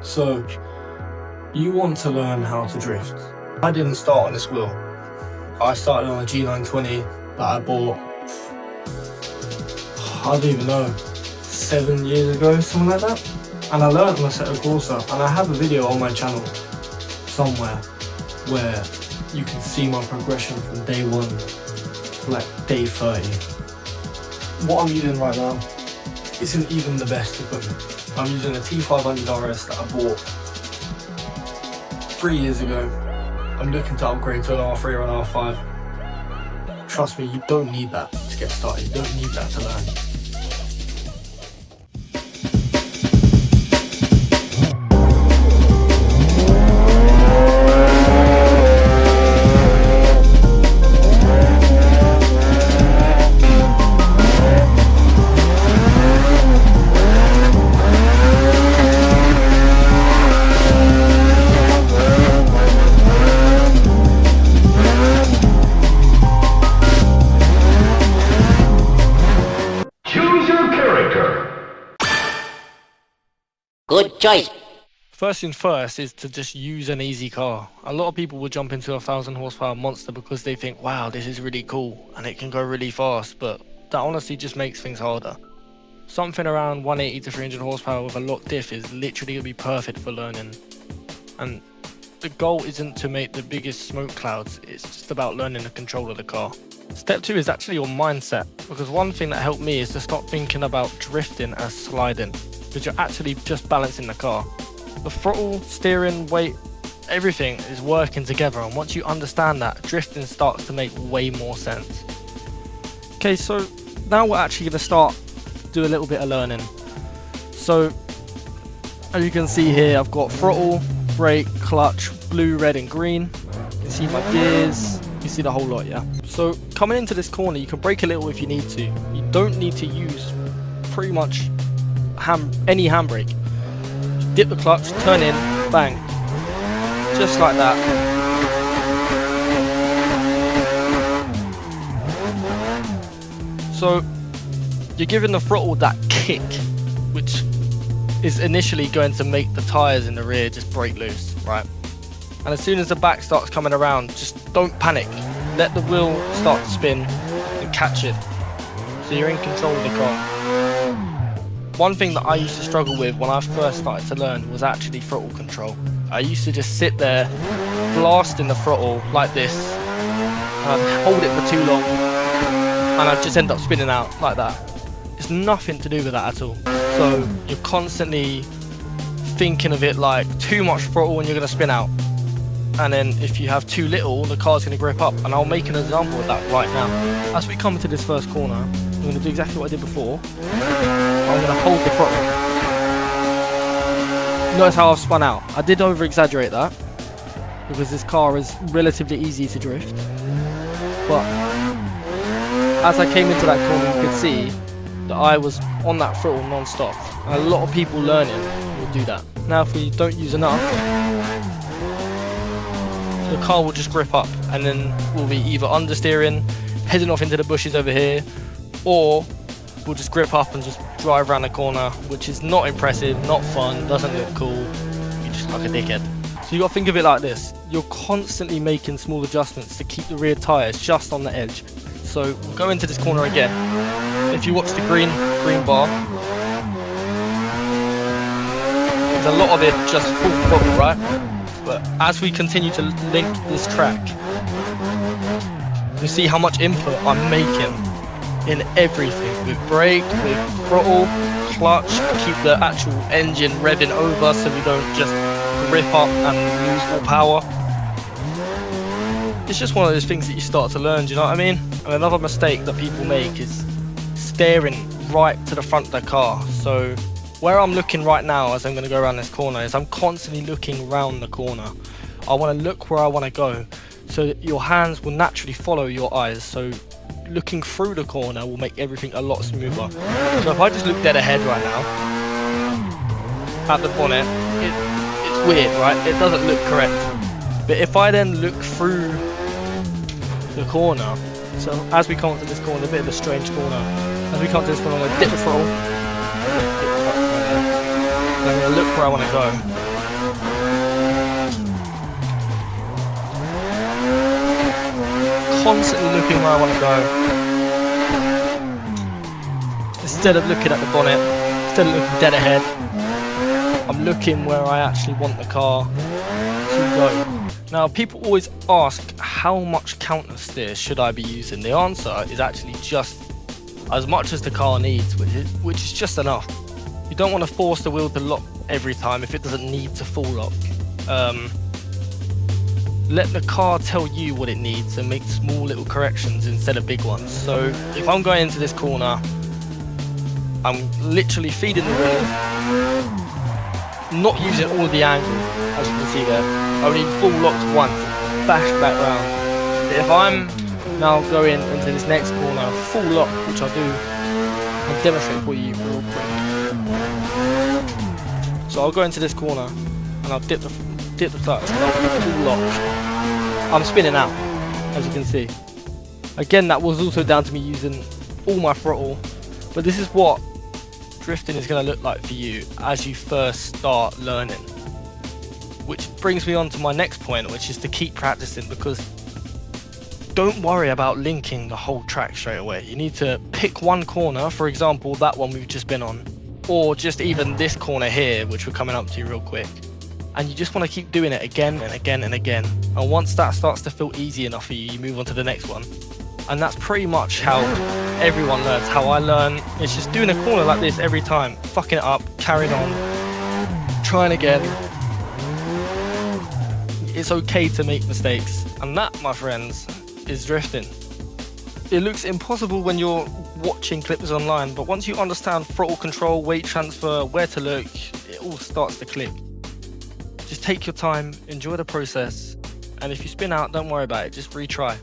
So, you want to learn how to drift. I didn't start on this wheel. I started on a G920 that I bought, I don't even know, 7 years ago, something like that. And I learned on Assetto Corsa, and I have a video on my channel somewhere where you can see my progression from day 1 to like day 30. What I'm using right now isn't even the best equipment. I'm using a T500 RS that I bought 3 years ago. I'm looking to upgrade to an R3 or an R5. Trust me, you don't need that to get started. You don't need that to learn. Good choice. First thing first is to just use an easy car. A lot of people will jump into a 1,000 horsepower monster because they think, wow, this is really cool and it can go really fast, but that honestly just makes things harder. Something around 180 to 300 horsepower with a lock diff is literally going to be perfect for learning. And the goal isn't to make the biggest smoke clouds, it's just about learning the control of the car. Step 2 is actually your mindset, because one thing that helped me is to stop thinking about drifting as sliding, because you're actually just balancing the car. The throttle, steering, weight, everything is working together, and once you understand that, drifting starts to make way more sense. Okay, so now we're actually going to start to do a little bit of learning. So as you can see here, I've got throttle, brake, clutch, blue, red and green. You can see my gears, you can see the whole lot, yeah? So coming into this corner, you can brake a little if you need to. You don't need to use pretty much any handbrake. Dip the clutch, turn in, bang. Just like that. So you're giving the throttle that kick, which is initially going to make the tyres in the rear just break loose, right? And as soon as the back starts coming around, just don't panic. Let the wheel start to spin and catch it. So you're in control of the car. One thing that I used to struggle with when I first started to learn was actually throttle control. I used to just sit there, blasting the throttle like this, and I'd hold it for too long, and I'd just end up spinning out like that. It's nothing to do with that at all. So you're constantly thinking of it like too much throttle and you're going to spin out. And then if you have too little, the car's going to grip up. And I'll make an example of that right now. As we come into this first corner, I'm going to do exactly what I did before. I'm going to hold the throttle. Notice how I've spun out. I did over exaggerate that because this car is relatively easy to drift. But as I came into that corner, you could see that I was on that throttle non-stop. And a lot of people learning will do that. Now if we don't use enough, the car will just grip up, and then we'll be either understeering, heading off into the bushes over here, or we'll just grip up and just drive around the corner, which is not impressive, not fun, doesn't look cool, you just look like a dickhead. So you got to think of it like this, you're constantly making small adjustments to keep the rear tyres just on the edge. So we'll go into this corner again. If you watch the green bar, there's a lot of it just full throttle, right? But as we continue to link this track, you see how much input I'm making in everything, with brake, with throttle, clutch, keep the actual engine revving over so we don't just rip up and lose all power. It's just one of those things that you start to learn, do you know what I mean? And another mistake that people make is staring right to the front of the car. So where I'm looking right now as I'm going to go around this corner is I'm constantly looking around the corner. I want to look where I want to go, so that your hands will naturally follow your eyes. So looking through the corner will make everything a lot smoother. So if I just look dead ahead right now at the bonnet, it's weird, right? It doesn't look correct. But if I then look through the corner, so as we come up to this corner, a bit of a strange corner, as we come to this corner, I'm going to dip the throttle, I'm going to look where I want to go, constantly looking where I want to go. Instead of looking at the bonnet, instead of looking dead ahead, I'm looking where I actually want the car to go. Now, people always ask, how much counter steer should I be using? The answer is actually just as much as the car needs, which is just enough. You don't want to force the wheel to lock every time if it doesn't need to full lock. Let the car tell you what it needs and make small little corrections instead of big ones. So if I'm going into this corner, I'm literally feeding the wheel, not using all of the angle, as you can see there. Only full locked once, bash back round. If I'm now going into this next corner, full lock, which I'll do and demonstrate for you real quick. So I'll go into this corner and I'll dip the clutch and I'll full lock. I'm spinning out, as you can see. Again, that was also down to me using all my throttle, but this is what drifting is going to look like for you as you first start learning. Which brings me on to my next point, which is to keep practicing, because don't worry about linking the whole track straight away. You need to pick one corner, for example, that one we've just been on, or just even this corner here, which we're coming up to real quick. And you just want to keep doing it again and again and again. And once that starts to feel easy enough for you, you move on to the next one. And that's pretty much how everyone learns. How I learn, it's just doing a corner like this every time, fucking it up, carrying on, trying again. It's okay to make mistakes. And that, my friends, is drifting. It looks impossible when you're watching clips online, but once you understand throttle control, weight transfer, where to look, it all starts to click. Just take your time, enjoy the process, and if you spin out, don't worry about it, just retry.